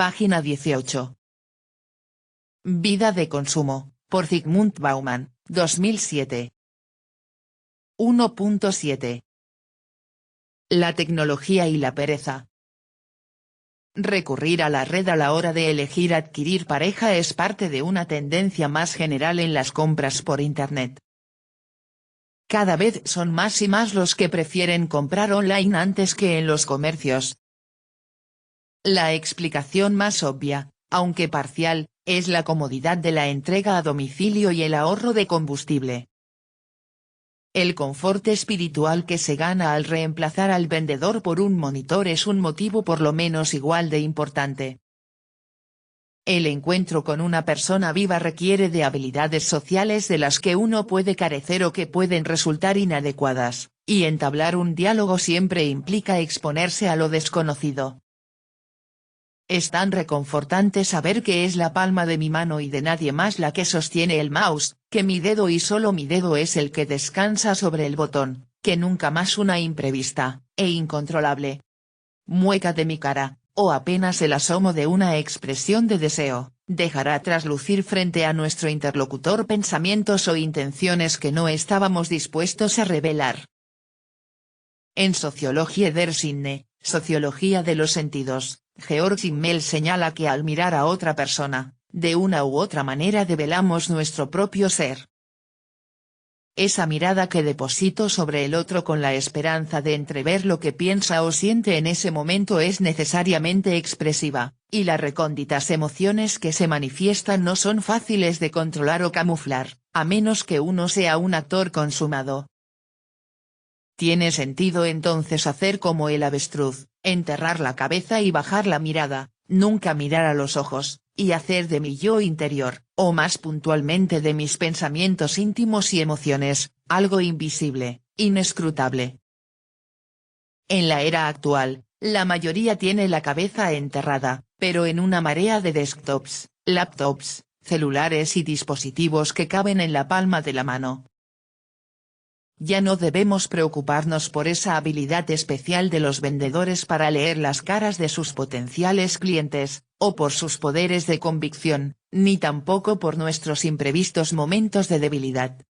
Página 18. Vida de consumo, por Zygmunt Bauman, 2007. 1.7. La tecnología y la pereza. Recurrir a la red a la hora de elegir adquirir pareja es parte de una tendencia más general en las compras por Internet. Cada vez son más y más los que prefieren comprar online antes que en los comercios. La explicación más obvia, aunque parcial, es la comodidad de la entrega a domicilio y el ahorro de combustible. El confort espiritual que se gana al reemplazar al vendedor por un monitor es un motivo por lo menos igual de importante. El encuentro con una persona viva requiere de habilidades sociales de las que uno puede carecer o que pueden resultar inadecuadas, y entablar un diálogo siempre implica exponerse a lo desconocido. Es tan reconfortante saber que es la palma de mi mano y de nadie más la que sostiene el mouse, que mi dedo y solo mi dedo es el que descansa sobre el botón, que nunca más una imprevista, e incontrolable mueca de mi cara, o apenas el asomo de una expresión de deseo, dejará traslucir frente a nuestro interlocutor pensamientos o intenciones que no estábamos dispuestos a revelar. En Sociologie der Sinne, Sociología de los Sentidos, Georg Simmel señala que al mirar a otra persona, de una u otra manera develamos nuestro propio ser. Esa mirada que deposito sobre el otro con la esperanza de entrever lo que piensa o siente en ese momento es necesariamente expresiva, y las recónditas emociones que se manifiestan no son fáciles de controlar o camuflar, a menos que uno sea un actor consumado. Tiene sentido entonces hacer como el avestruz, enterrar la cabeza y bajar la mirada, nunca mirar a los ojos, y hacer de mi yo interior, o más puntualmente de mis pensamientos íntimos y emociones, algo invisible, inescrutable. En la era actual, la mayoría tiene la cabeza enterrada, pero en una marea de desktops, laptops, celulares y dispositivos que caben en la palma de la mano. Ya no debemos preocuparnos por esa habilidad especial de los vendedores para leer las caras de sus potenciales clientes, o por sus poderes de convicción, ni tampoco por nuestros imprevistos momentos de debilidad.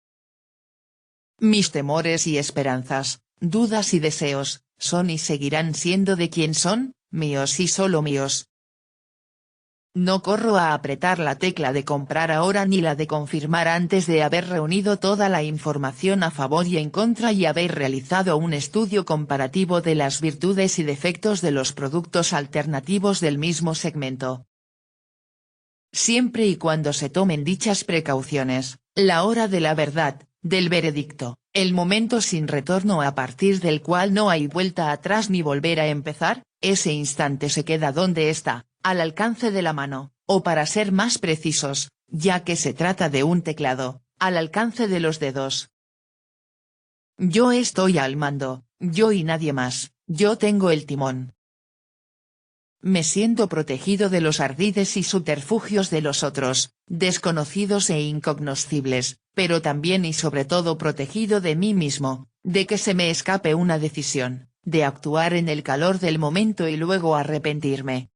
Mis temores y esperanzas, dudas y deseos, son y seguirán siendo de quien son, míos y solo míos. No corro a apretar la tecla de comprar ahora ni la de confirmar antes de haber reunido toda la información a favor y en contra y haber realizado un estudio comparativo de las virtudes y defectos de los productos alternativos del mismo segmento. Siempre y cuando se tomen dichas precauciones, la hora de la verdad, del veredicto, el momento sin retorno a partir del cual no hay vuelta atrás ni volver a empezar, ese instante se queda donde está, al alcance de la mano, o para ser más precisos, ya que se trata de un teclado, al alcance de los dedos. Yo estoy al mando, yo y nadie más, yo tengo el timón. Me siento protegido de los ardides y subterfugios de los otros, desconocidos e incognoscibles, pero también y sobre todo protegido de mí mismo, de que se me escape una decisión, de actuar en el calor del momento y luego arrepentirme.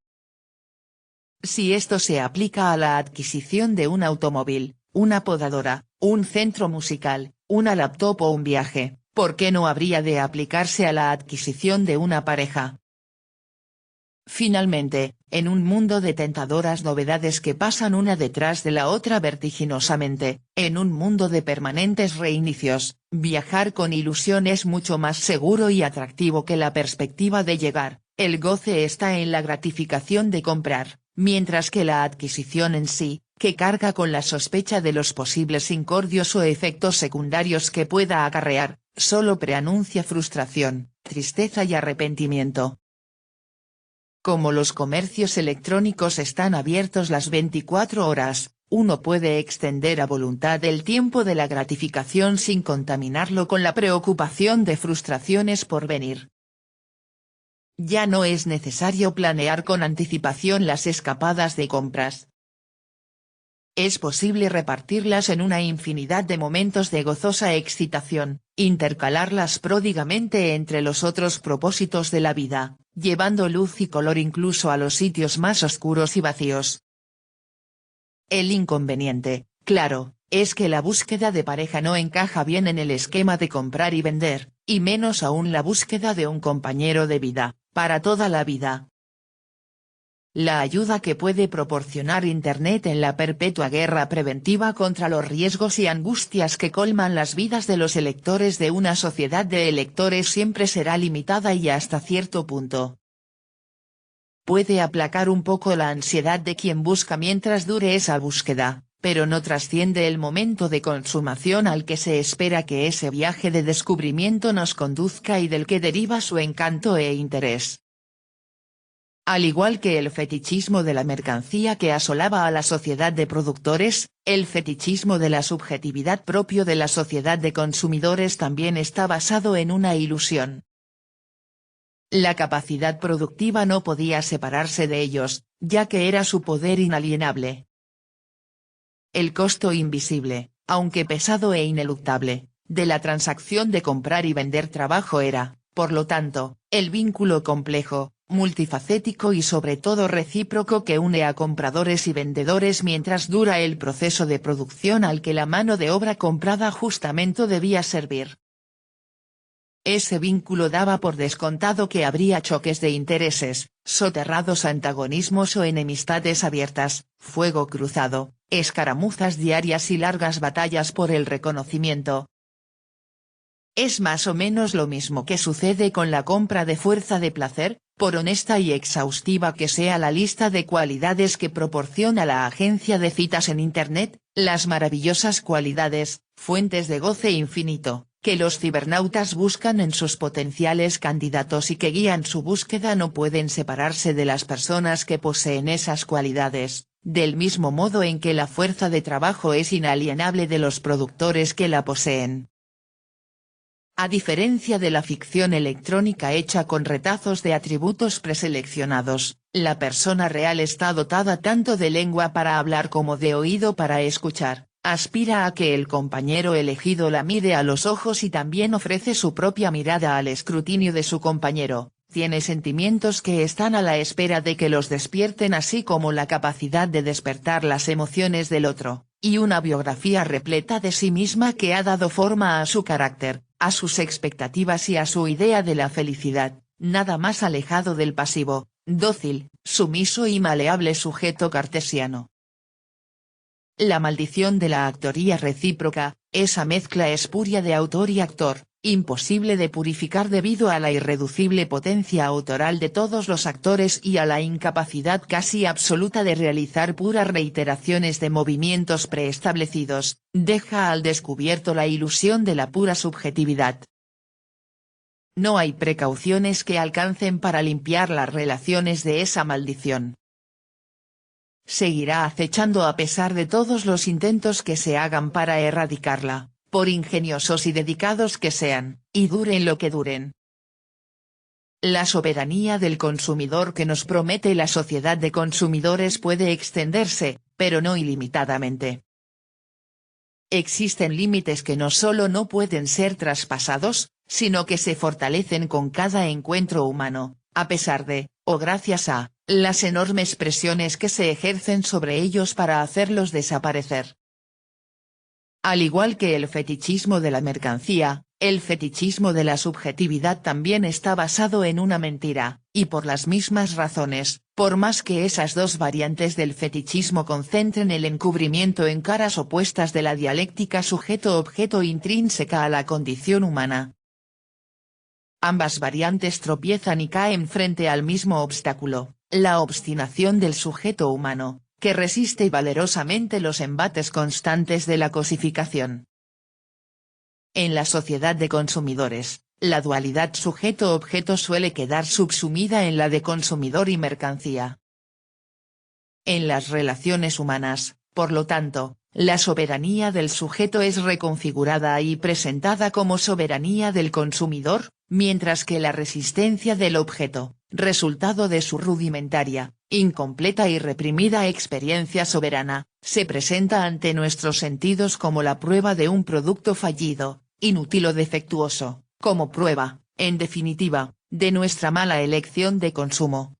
Si esto se aplica a la adquisición de un automóvil, una podadora, un centro musical, una laptop o un viaje, ¿por qué no habría de aplicarse a la adquisición de una pareja? Finalmente, en un mundo de tentadoras novedades que pasan una detrás de la otra vertiginosamente, en un mundo de permanentes reinicios, viajar con ilusión es mucho más seguro y atractivo que la perspectiva de llegar. El goce está en la gratificación de comprar, mientras que la adquisición en sí, que carga con la sospecha de los posibles incordios o efectos secundarios que pueda acarrear, solo preanuncia frustración, tristeza y arrepentimiento. Como los comercios electrónicos están abiertos las 24 horas, uno puede extender a voluntad el tiempo de la gratificación sin contaminarlo con la preocupación de frustraciones por venir. Ya no es necesario planear con anticipación las escapadas de compras. Es posible repartirlas en una infinidad de momentos de gozosa excitación, intercalarlas pródigamente entre los otros propósitos de la vida, llevando luz y color incluso a los sitios más oscuros y vacíos. El inconveniente, claro, es que la búsqueda de pareja no encaja bien en el esquema de comprar y vender, y menos aún la búsqueda de un compañero de vida, para toda la vida. La ayuda que puede proporcionar Internet en la perpetua guerra preventiva contra los riesgos y angustias que colman las vidas de los electores de una sociedad de electores siempre será limitada y hasta cierto punto. Puede aplacar un poco la ansiedad de quien busca mientras dure esa búsqueda, pero no trasciende el momento de consumación al que se espera que ese viaje de descubrimiento nos conduzca y del que deriva su encanto e interés. Al igual que el fetichismo de la mercancía que asolaba a la sociedad de productores, el fetichismo de la subjetividad propio de la sociedad de consumidores también está basado en una ilusión. La capacidad productiva no podía separarse de ellos, ya que era su poder inalienable. El costo invisible, aunque pesado e ineluctable, de la transacción de comprar y vender trabajo era, por lo tanto, el vínculo complejo, multifacético y sobre todo recíproco que une a compradores y vendedores mientras dura el proceso de producción al que la mano de obra comprada justamente debía servir. Ese vínculo daba por descontado que habría choques de intereses, soterrados antagonismos o enemistades abiertas, fuego cruzado, escaramuzas diarias y largas batallas por el reconocimiento. Es más o menos lo mismo que sucede con la compra de fuerza de placer, por honesta y exhaustiva que sea la lista de cualidades que proporciona la agencia de citas en Internet, las maravillosas cualidades, fuentes de goce infinito, que los cibernautas buscan en sus potenciales candidatos y que guían su búsqueda no pueden separarse de las personas que poseen esas cualidades, del mismo modo en que la fuerza de trabajo es inalienable de los productores que la poseen. A diferencia de la ficción electrónica hecha con retazos de atributos preseleccionados, la persona real está dotada tanto de lengua para hablar como de oído para escuchar, aspira a que el compañero elegido la mire a los ojos y también ofrece su propia mirada al escrutinio de su compañero, tiene sentimientos que están a la espera de que los despierten así como la capacidad de despertar las emociones del otro, y una biografía repleta de sí misma que ha dado forma a su carácter, a sus expectativas y a su idea de la felicidad, nada más alejado del pasivo, dócil, sumiso y maleable sujeto cartesiano. La maldición de la actoría recíproca, esa mezcla espuria de autor y actor, imposible de purificar debido a la irreducible potencia autoral de todos los actores y a la incapacidad casi absoluta de realizar puras reiteraciones de movimientos preestablecidos, deja al descubierto la ilusión de la pura subjetividad. No hay precauciones que alcancen para limpiar las relaciones de esa maldición. Seguirá acechando a pesar de todos los intentos que se hagan para erradicarla, por ingeniosos y dedicados que sean, y duren lo que duren. La soberanía del consumidor que nos promete la sociedad de consumidores puede extenderse, pero no ilimitadamente. Existen límites que no solo no pueden ser traspasados, sino que se fortalecen con cada encuentro humano, a pesar de, o gracias a, las enormes presiones que se ejercen sobre ellos para hacerlos desaparecer. Al igual que el fetichismo de la mercancía, el fetichismo de la subjetividad también está basado en una mentira, y por las mismas razones, por más que esas dos variantes del fetichismo concentren el encubrimiento en caras opuestas de la dialéctica sujeto-objeto intrínseca a la condición humana. Ambas variantes tropiezan y caen frente al mismo obstáculo, la obstinación del sujeto humano, que resiste valerosamente los embates constantes de la cosificación. En la sociedad de consumidores, la dualidad sujeto-objeto suele quedar subsumida en la de consumidor y mercancía. En las relaciones humanas, por lo tanto, la soberanía del sujeto es reconfigurada y presentada como soberanía del consumidor, mientras que la resistencia del objeto, resultado de su rudimentaria, incompleta y reprimida experiencia soberana, se presenta ante nuestros sentidos como la prueba de un producto fallido, inútil o defectuoso, como prueba, en definitiva, de nuestra mala elección de consumo.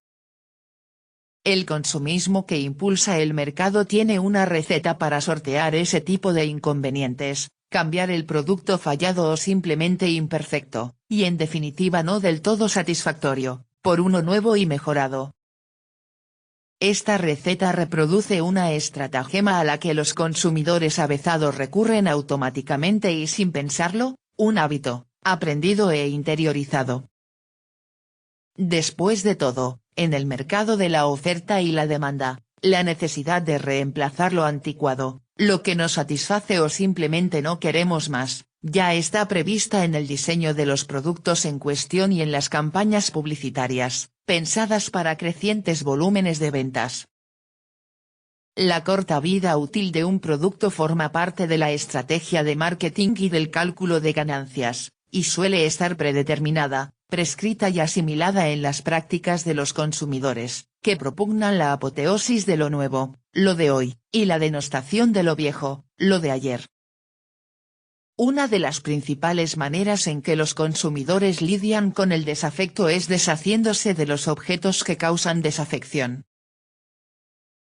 El consumismo que impulsa el mercado tiene una receta para sortear ese tipo de inconvenientes: cambiar el producto fallado o simplemente imperfecto, y en definitiva no del todo satisfactorio, por uno nuevo y mejorado. Esta receta reproduce una estratagema a la que los consumidores avezados recurren automáticamente y sin pensarlo, un hábito, aprendido e interiorizado. Después de todo, en el mercado de la oferta y la demanda, la necesidad de reemplazar lo anticuado, lo que nos satisface o simplemente no queremos más, ya está prevista en el diseño de los productos en cuestión y en las campañas publicitarias, pensadas para crecientes volúmenes de ventas. La corta vida útil de un producto forma parte de la estrategia de marketing y del cálculo de ganancias, y suele estar predeterminada, prescrita y asimilada en las prácticas de los consumidores, que propugnan la apoteosis de lo nuevo, lo de hoy, y la denostación de lo viejo, lo de ayer. Una de las principales maneras en que los consumidores lidian con el desafecto es deshaciéndose de los objetos que causan desafección.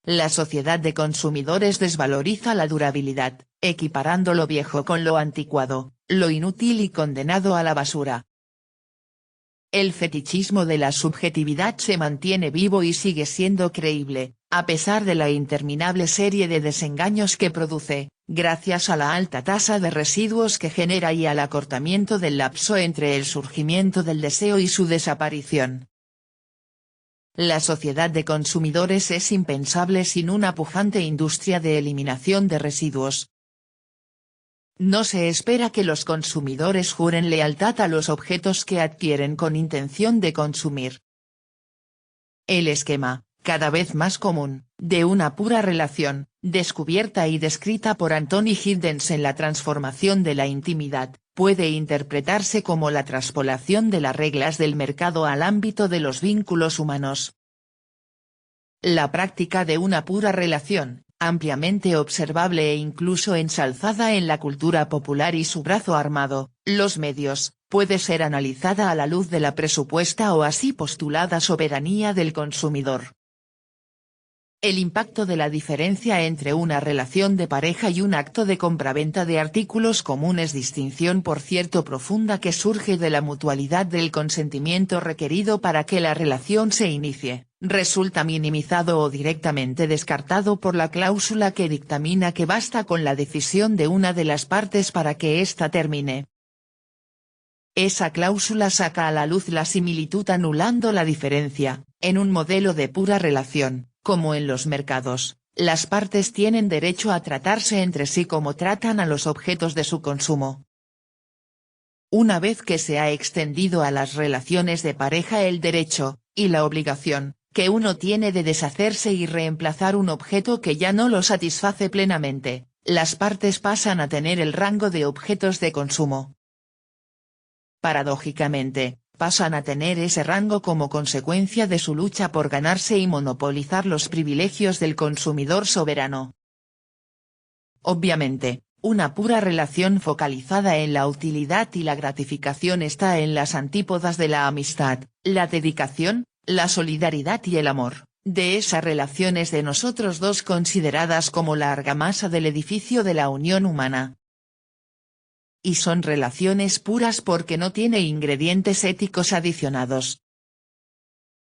La sociedad de consumidores desvaloriza la durabilidad, equiparando lo viejo con lo anticuado, lo inútil y condenado a la basura. El fetichismo de la subjetividad se mantiene vivo y sigue siendo creíble, a pesar de la interminable serie de desengaños que produce, gracias a la alta tasa de residuos que genera y al acortamiento del lapso entre el surgimiento del deseo y su desaparición. La sociedad de consumidores es impensable sin una pujante industria de eliminación de residuos. No se espera que los consumidores juren lealtad a los objetos que adquieren con intención de consumir. El esquema, cada vez más común, de una pura relación, descubierta y descrita por Anthony Giddens en La transformación de la intimidad, puede interpretarse como la traspolación de las reglas del mercado al ámbito de los vínculos humanos. La práctica de una pura relación, ampliamente observable e incluso ensalzada en la cultura popular y su brazo armado, los medios, puede ser analizada a la luz de la presupuesta o así postulada soberanía del consumidor. El impacto de la diferencia entre una relación de pareja y un acto de compraventa de artículos comunes, distinción por cierto profunda que surge de la mutualidad del consentimiento requerido para que la relación se inicie, resulta minimizado o directamente descartado por la cláusula que dictamina que basta con la decisión de una de las partes para que ésta termine. Esa cláusula saca a la luz la similitud anulando la diferencia. En un modelo de pura relación, como en los mercados, las partes tienen derecho a tratarse entre sí como tratan a los objetos de su consumo. Una vez que se ha extendido a las relaciones de pareja el derecho, y la obligación, que uno tiene de deshacerse y reemplazar un objeto que ya no lo satisface plenamente, las partes pasan a tener el rango de objetos de consumo. Paradójicamente, pasan a tener ese rango como consecuencia de su lucha por ganarse y monopolizar los privilegios del consumidor soberano. Obviamente, una pura relación focalizada en la utilidad y la gratificación está en las antípodas de la amistad, la dedicación, la solidaridad y el amor, de esas relaciones de nosotros dos consideradas como la argamasa del edificio de la unión humana. Y son relaciones puras porque no tiene ingredientes éticos adicionados.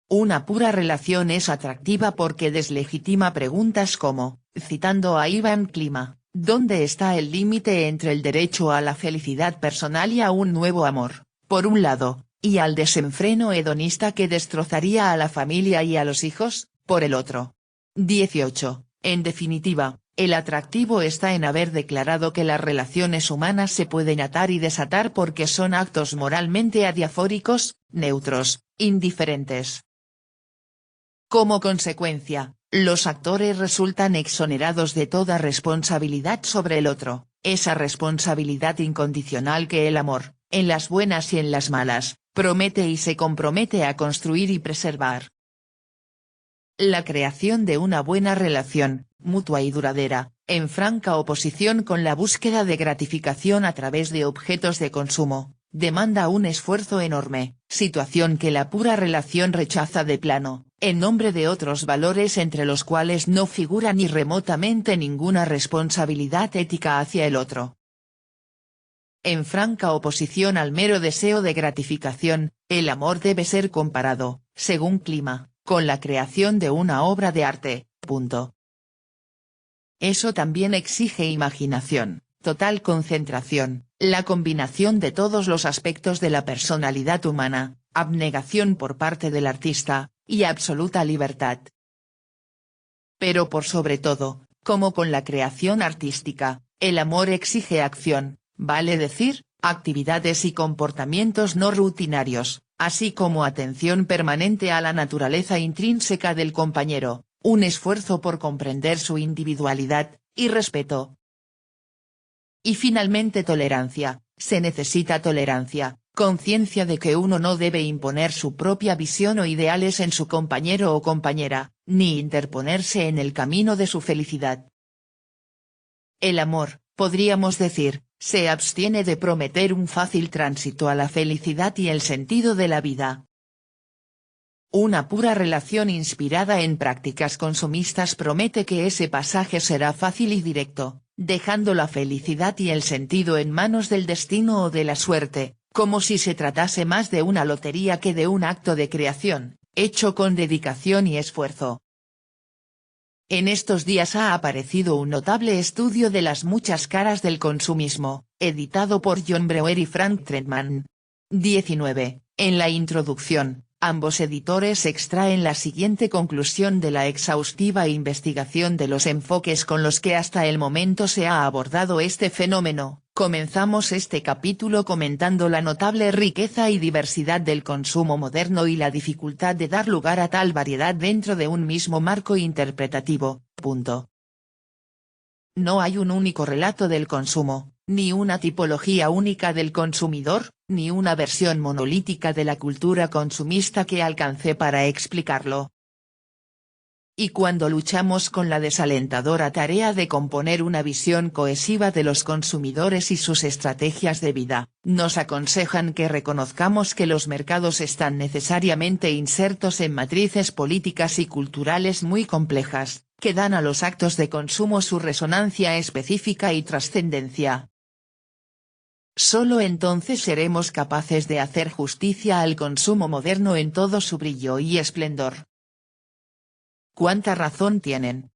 Una pura relación es atractiva porque deslegitima preguntas como, citando a Ivan Klima, ¿dónde está el límite entre el derecho a la felicidad personal y a un nuevo amor, por un lado, y al desenfreno hedonista que destrozaría a la familia y a los hijos, por el otro? 18. En definitiva, el atractivo está en haber declarado que las relaciones humanas se pueden atar y desatar porque son actos moralmente adiafóricos, neutros, indiferentes. Como consecuencia, los actores resultan exonerados de toda responsabilidad sobre el otro, esa responsabilidad incondicional que el amor, en las buenas y en las malas, promete y se compromete a construir y preservar. La creación de una buena relación, mutua y duradera, en franca oposición con la búsqueda de gratificación a través de objetos de consumo, demanda un esfuerzo enorme, situación que la pura relación rechaza de plano, en nombre de otros valores entre los cuales no figura ni remotamente ninguna responsabilidad ética hacia el otro. En franca oposición al mero deseo de gratificación, el amor debe ser comparado, según Clima, con la creación de una obra de arte, punto. Eso también exige imaginación, total concentración, la combinación de todos los aspectos de la personalidad humana, abnegación por parte del artista, y absoluta libertad. Pero por sobre todo, como con la creación artística, el amor exige acción, vale decir, actividades y comportamientos no rutinarios, así como atención permanente a la naturaleza intrínseca del compañero, un esfuerzo por comprender su individualidad, y respeto. Y finalmente tolerancia, se necesita tolerancia, conciencia de que uno no debe imponer su propia visión o ideales en su compañero o compañera, ni interponerse en el camino de su felicidad. El amor, podríamos decir, se abstiene de prometer un fácil tránsito a la felicidad y el sentido de la vida. Una pura relación inspirada en prácticas consumistas promete que ese pasaje será fácil y directo, dejando la felicidad y el sentido en manos del destino o de la suerte, como si se tratase más de una lotería que de un acto de creación, hecho con dedicación y esfuerzo. En estos días ha aparecido un notable estudio de las muchas caras del consumismo, editado por John Breuer y Frank Tretman. 19. En la introducción, ambos editores extraen la siguiente conclusión de la exhaustiva investigación de los enfoques con los que hasta el momento se ha abordado este fenómeno. Comenzamos este capítulo comentando la notable riqueza y diversidad del consumo moderno y la dificultad de dar lugar a tal variedad dentro de un mismo marco interpretativo. Punto. No hay un único relato del consumo, ni una tipología única del consumidor, ni una versión monolítica de la cultura consumista que alcance para explicarlo. Y cuando luchamos con la desalentadora tarea de componer una visión cohesiva de los consumidores y sus estrategias de vida, nos aconsejan que reconozcamos que los mercados están necesariamente insertos en matrices políticas y culturales muy complejas, que dan a los actos de consumo su resonancia específica y trascendencia. Solo entonces seremos capaces de hacer justicia al consumo moderno en todo su brillo y esplendor. ¿Cuánta razón tienen?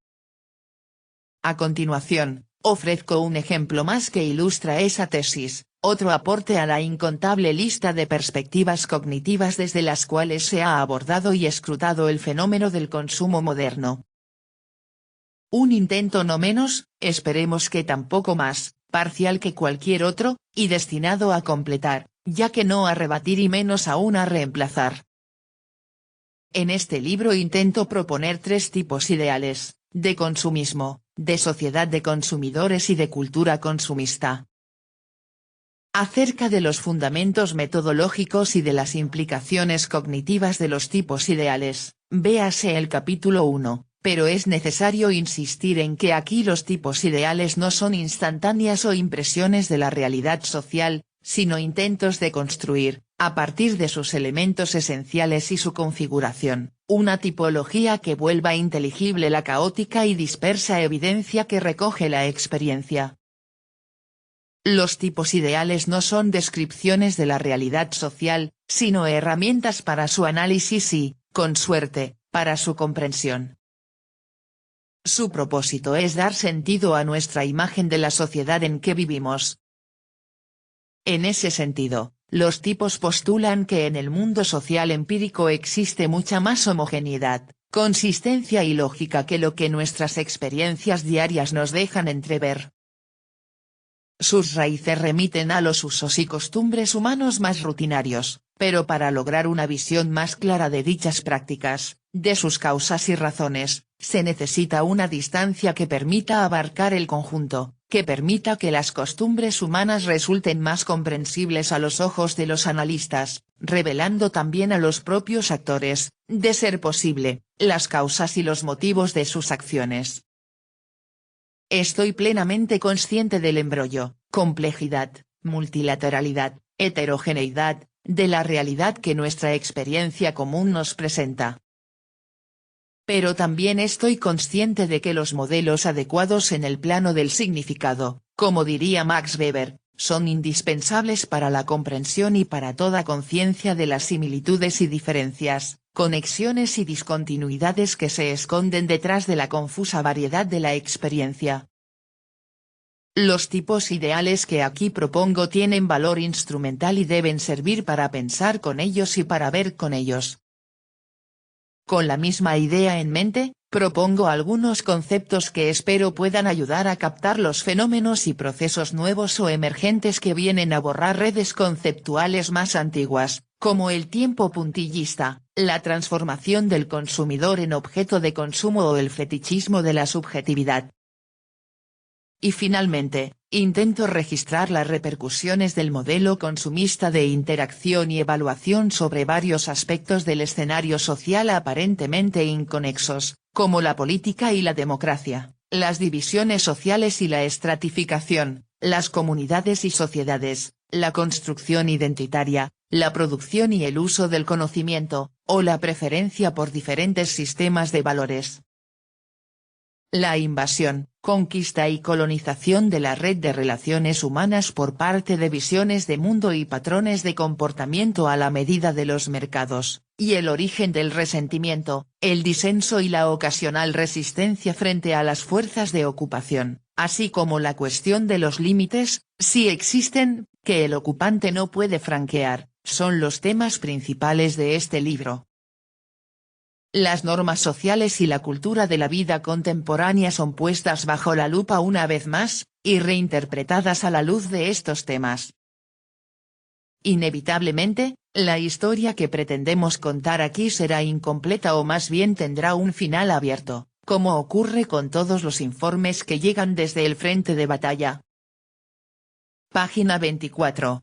A continuación, ofrezco un ejemplo más que ilustra esa tesis, otro aporte a la incontable lista de perspectivas cognitivas desde las cuales se ha abordado y escrutado el fenómeno del consumo moderno. Un intento no menos, esperemos que tampoco más, parcial que cualquier otro, y destinado a completar, ya que no a rebatir y menos aún a reemplazar. En este libro intento proponer tres tipos ideales, de consumismo, de sociedad de consumidores y de cultura consumista. Acerca de los fundamentos metodológicos y de las implicaciones cognitivas de los tipos ideales, véase el capítulo 1, pero es necesario insistir en que aquí los tipos ideales no son instantáneas o impresiones de la realidad social, sino intentos de construir, a partir de sus elementos esenciales y su configuración, una tipología que vuelva inteligible la caótica y dispersa evidencia que recoge la experiencia. Los tipos ideales no son descripciones de la realidad social, sino herramientas para su análisis y, con suerte, para su comprensión. Su propósito es dar sentido a nuestra imagen de la sociedad en que vivimos. En ese sentido, los tipos postulan que en el mundo social empírico existe mucha más homogeneidad, consistencia y lógica que lo que nuestras experiencias diarias nos dejan entrever. Sus raíces remiten a los usos y costumbres humanos más rutinarios, pero para lograr una visión más clara de dichas prácticas, de sus causas y razones, se necesita una distancia que permita abarcar el conjunto, que permita que las costumbres humanas resulten más comprensibles a los ojos de los analistas, revelando también a los propios actores, de ser posible, las causas y los motivos de sus acciones. Estoy plenamente consciente del embrollo, complejidad, multilateralidad, heterogeneidad, de la realidad que nuestra experiencia común nos presenta. Pero también estoy consciente de que los modelos adecuados en el plano del significado, como diría Max Weber, son indispensables para la comprensión y para toda conciencia de las similitudes y diferencias, conexiones y discontinuidades que se esconden detrás de la confusa variedad de la experiencia. Los tipos ideales que aquí propongo tienen valor instrumental y deben servir para pensar con ellos y para ver con ellos. Con la misma idea en mente, propongo algunos conceptos que espero puedan ayudar a captar los fenómenos y procesos nuevos o emergentes que vienen a borrar redes conceptuales más antiguas, como el tiempo puntillista, la transformación del consumidor en objeto de consumo o el fetichismo de la subjetividad. Y finalmente, intento registrar las repercusiones del modelo consumista de interacción y evaluación sobre varios aspectos del escenario social aparentemente inconexos, como la política y la democracia, las divisiones sociales y la estratificación, las comunidades y sociedades, la construcción identitaria, la producción y el uso del conocimiento, o la preferencia por diferentes sistemas de valores. La invasión, conquista y colonización de la red de relaciones humanas por parte de visiones de mundo y patrones de comportamiento a la medida de los mercados, y el origen del resentimiento, el disenso y la ocasional resistencia frente a las fuerzas de ocupación, así como la cuestión de los límites, si existen, que el ocupante no puede franquear, son los temas principales de este libro. Las normas sociales y la cultura de la vida contemporánea son puestas bajo la lupa una vez más, y reinterpretadas a la luz de estos temas. Inevitablemente, la historia que pretendemos contar aquí será incompleta o más bien tendrá un final abierto, como ocurre con todos los informes que llegan desde el frente de batalla. Página 24.